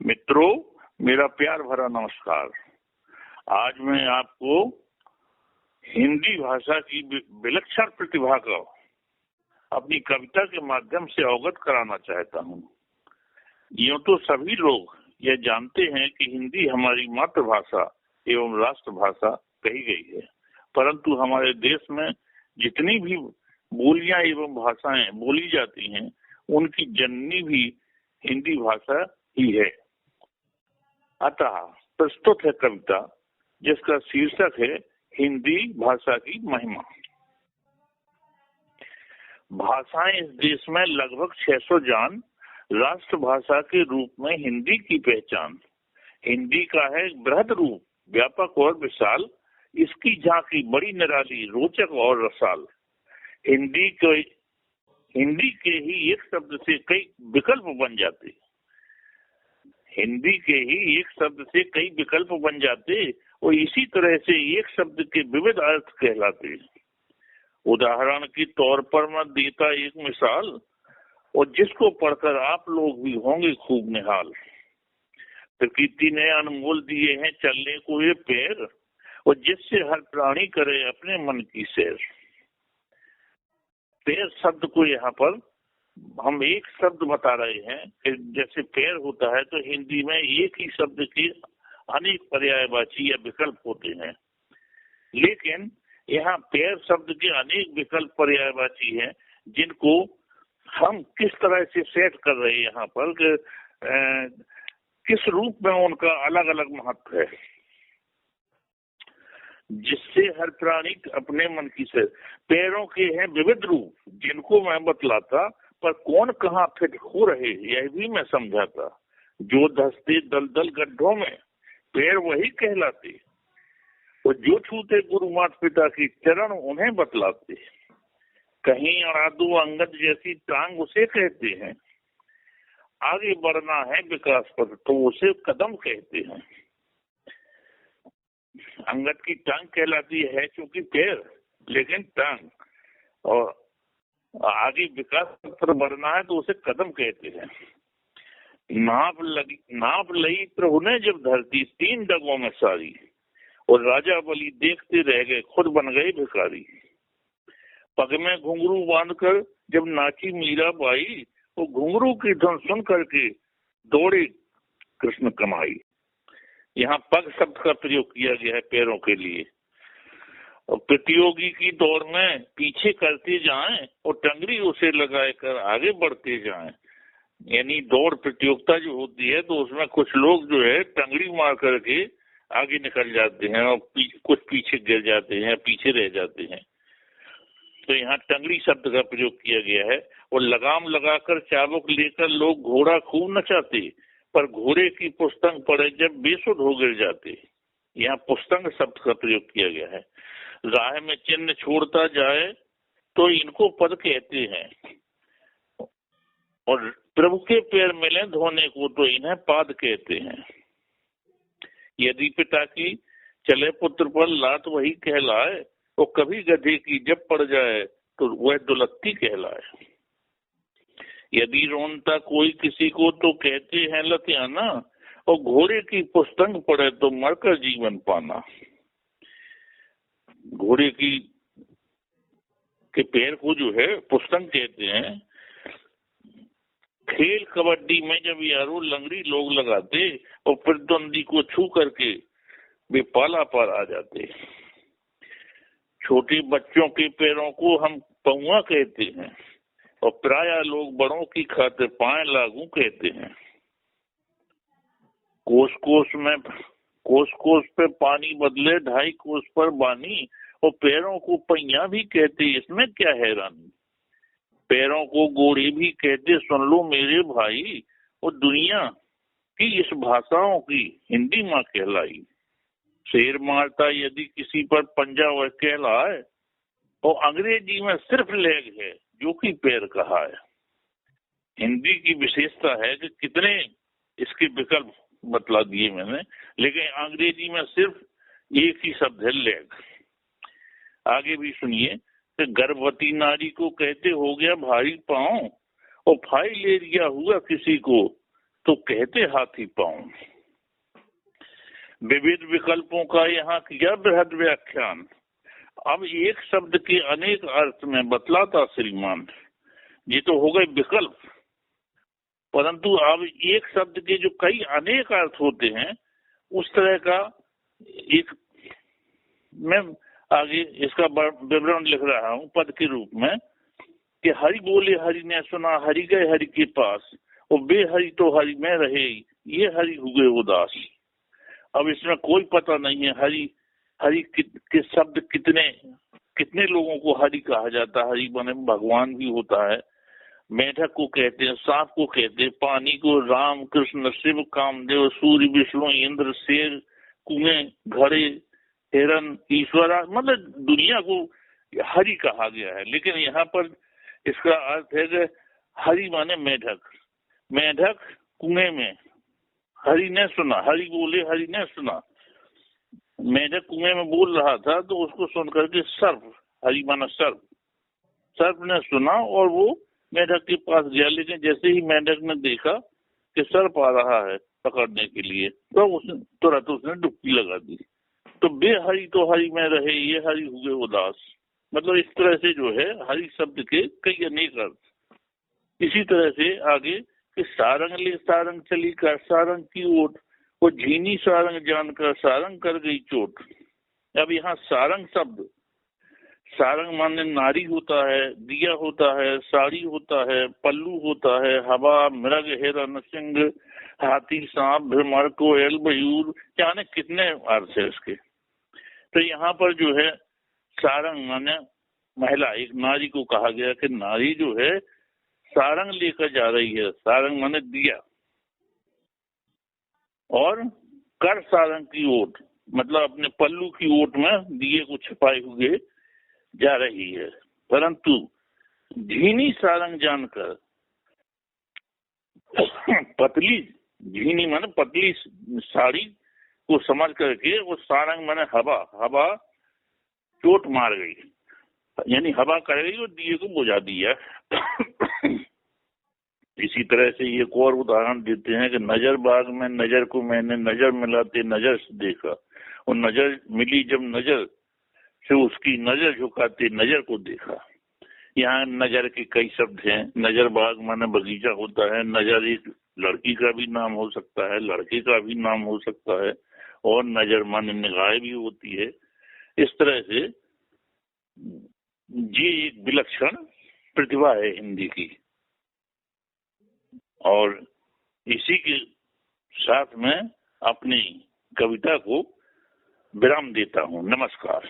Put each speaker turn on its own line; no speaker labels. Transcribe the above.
मित्रों, मेरा प्यार भरा नमस्कार। आज मैं आपको हिंदी भाषा की विलक्षण प्रतिभा का अपनी कविता के माध्यम से अवगत कराना चाहता हूँ। यूं तो सभी लोग यह जानते हैं कि हिंदी हमारी मातृभाषा एवं राष्ट्रभाषा कही गई है, परंतु हमारे देश में जितनी भी बोलियां एवं भाषाएं बोली जाती हैं, उनकी जननी भी हिंदी भाषा ही है। अतः प्रस्तुत है कविता जिसका शीर्षक है हिंदी भाषा की महिमा। भाषाएं इस देश में लगभग 600 जान, राष्ट्रभाषा के रूप में हिंदी की पहचान। हिंदी का है बृहद रूप, व्यापक और विशाल, इसकी झांकी बड़ी निराली, रोचक और रसाल। हिंदी के ही एक शब्द से कई विकल्प बन जाते, हिंदी के ही एक शब्द से कई विकल्प बन जाते और इसी तरह से एक शब्द के विविध अर्थ कहलाते। उदाहरण के तौर पर मैं देता एक मिसाल, और जिसको पढ़कर आप लोग भी होंगे खूब निहाल। प्रकृति ने अनमोल दिए हैं चलने को ये पैर, और जिससे हर प्राणी करे अपने मन की सैर। पैर शब्द को यहाँ पर हम एक शब्द बता रहे हैं कि जैसे पैर होता है तो हिंदी में एक ही शब्द के अनेक पर्यायवाची या विकल्प होते हैं, लेकिन यहाँ पैर शब्द के अनेक विकल्प पर्यायवाची हैं, जिनको हम किस तरह से सेट कर रहे हैं यहाँ पर कि किस रूप में उनका अलग अलग महत्व है। जिससे हर प्राणी अपने मन की से पैरों के हैं विविध रूप, जिनको मैं बतलाता, पर कौन कहाँ फिट हो रहे यह भी मैं समझाता। जो धंसते दलदल गड्ढों में पैर वही कहलाते, और जो छूते गुरु माता पिता की चरण उन्हें बतलाते। कहीं अड़ादू अंगद जैसी टांग उसे कहते हैं, आगे बढ़ना है विकास पर तो उसे कदम कहते हैं। अंगद की टांग कहलाती है क्योंकि पैर, लेकिन टांग, और आगे विकास पर बढ़ना है तो उसे कदम कहते हैं। नाप लई प्रभु ने जब धरती 3 डगों में सारी, और राजा बलि देखते रह गए खुद बन गए भिखारी। पग में घुंघरू बांधकर जब नाची मीरा बाई, वो घुंघरू की धुन सुन करके दौड़े कृष्ण कमाई। यहाँ पग शब्द का प्रयोग किया गया है पैरों के लिए। और प्रतियोगी की दौड़ में पीछे करते जाएं और टंगरी उसे लगाए कर आगे बढ़ते जाएं। यानी दौड़ प्रतियोगिता जो होती है तो उसमें कुछ लोग जो है टंगड़ी मार करके आगे निकल जाते हैं और कुछ पीछे गिर जाते हैं, पीछे रह जाते हैं। तो यहाँ टंगड़ी शब्द का प्रयोग किया गया है। और लगाम लगाकर चाबुक लेकर लोग घोड़ा खूब नचाते, पर घोड़े की पुस्तंग पड़े जब बेसुध हो गिर जाते। यहाँ पुस्तंग शब्द का प्रयोग किया गया है। राह में चिन्ह छोड़ता जाए तो इनको पद कहते हैं, और प्रभु के पैर मिले धोने को तो इन्हें पाद कहते हैं। यदि पिता की चले पुत्र पर लात वही कहलाए, और कभी गधे की जब पड़ जाए तो वह दुलत्ती कहलाए। यदि रोनता कोई किसी को तो कहते हैं लतियाना, और घोड़े की पुस्तंग पड़े तो मरकर जीवन पाना। घोड़े के पैर को जो है पुस्तंग कहते हैं। खेल कबड्डी में जब यारों लंगड़ी लोग लगाते और प्रतिद्वंदी को छू करके वे पाला पार आ जाते। छोटे बच्चों के पैरों को हम पौआ कहते हैं, और प्राय लोग बड़ों की खातिर पाए लागू कहते हैं। कोस कोस पे पानी बदले 2.5 कोस पर बानी, और पैरों को पहिया भी कहते, इसमें क्या हैरानी। पैरों को गोड़े भी कहते सुन लो मेरे भाई, और दुनिया की इस भाषाओं की हिंदी माँ कहलाई। शेर मारता यदि किसी पर पंजा वह कहलाए, और अंग्रेजी में सिर्फ लेग है जो कि पैर कहा है। हिंदी की विशेषता है कि कितने इसके विकल्प बतला दिए मैंने, लेकिन अंग्रेजी में सिर्फ एक ही शब्द है लेग। आगे भी सुनिए कि गर्भवती नारी को कहते हो गया भारी पांव, और फाइलेरिया हुआ किसी को तो कहते हाथी पाँव। विविध विकल्पों का यहाँ किया बृहद व्याख्यान। अब एक शब्द के अनेक अर्थ में बतलाता श्रीमान। ये तो हो गए विकल्प, परंतु अब एक शब्द के जो कई अनेक अर्थ होते हैं उस तरह का एक मैं आगे इसका विवरण लिख रहा हूँ पद के रूप में कि हरि बोले हरि ने सुना, हरि गए हरि के पास, और बेहरि तो हरि में रहे, ये हरि हुए उदास। अब इसमें कोई पता नहीं है हरि हरि के शब्द कितने लोगों को हरि कहा जाता है। हरि माने भगवान भी होता है, मेढक को कहते हैं, सांप को कहते हैं, पानी को राम कृष्ण शिव कामदेव सूर्य विष्णु इंद्र शेर कुएं घड़े हिरन ईश्वरा, मतलब दुनिया को हरि कहा गया है। लेकिन यहाँ पर इसका अर्थ है कि हरि माने मेढक, मेढक कुएं में, हरि ने सुना, हरि बोले हरि ने सुना। मेढक कुएं में बोल रहा था तो उसको सुन करके सर्प, हरि माना सर्प, सर्प ने सुना और वो मेढक के पास गया। लेकिन जैसे ही मेढक ने देखा कि सर्प आ रहा है पकड़ने के लिए तो उसने तुरंत उसने डुबकी लगा दी। तो बेहरि तो हरि में रहे, ये हरि हुए उदास। मतलब इस तरह से जो है हरि शब्द के कई अनेक अर्थ। इसी तरह से आगे कि सारंग ले सारंग चली कर सारंग की ओट, वो झीनी सारंग जानकर सारंग कर गई चोट। अब यहाँ सारंग शब्द, सारंग माने नारी होता है, दिया होता है, साड़ी होता है, पल्लू होता है, हवा मृग हिरन सिंह हाथी सांप भ्रमर कोयल मयूर, जाने कितने अर्थ है इसके। तो यहाँ पर जो है सारंग माने महिला, एक नारी को कहा गया कि नारी जो है सारंग लेकर जा रही है। सारंग माने दिया, और कर सारंग की ओट मतलब अपने पल्लू की ओट में दिए को छिपाए हुए जा रही है। परंतु झीनी सारंग जानकर, पतली झीनी माने पतली साड़ी को समझ करके वो सारंग माने हवा, हवा चोट मार गई, यानी हवा कर गई और दिए को बुझा दिया। इसी तरह से एक और उदाहरण देते हैं कि नजर बाग में नजर को मैंने नजर मिलाते नजर से देखा, और नजर मिली जब नजर से उसकी नजर झुकाते नजर को देखा। यहाँ नजर के कई शब्द हैं। नजर बाग माने बगीचा होता है, नजर एक लड़की का भी नाम हो सकता है, लड़के का भी नाम हो सकता है, और नजर माने निगाह भी होती है। इस तरह से ये एक विलक्षण प्रतिभा है हिंदी की। और इसी के साथ में अपनी कविता को विराम देता हूँ। नमस्कार।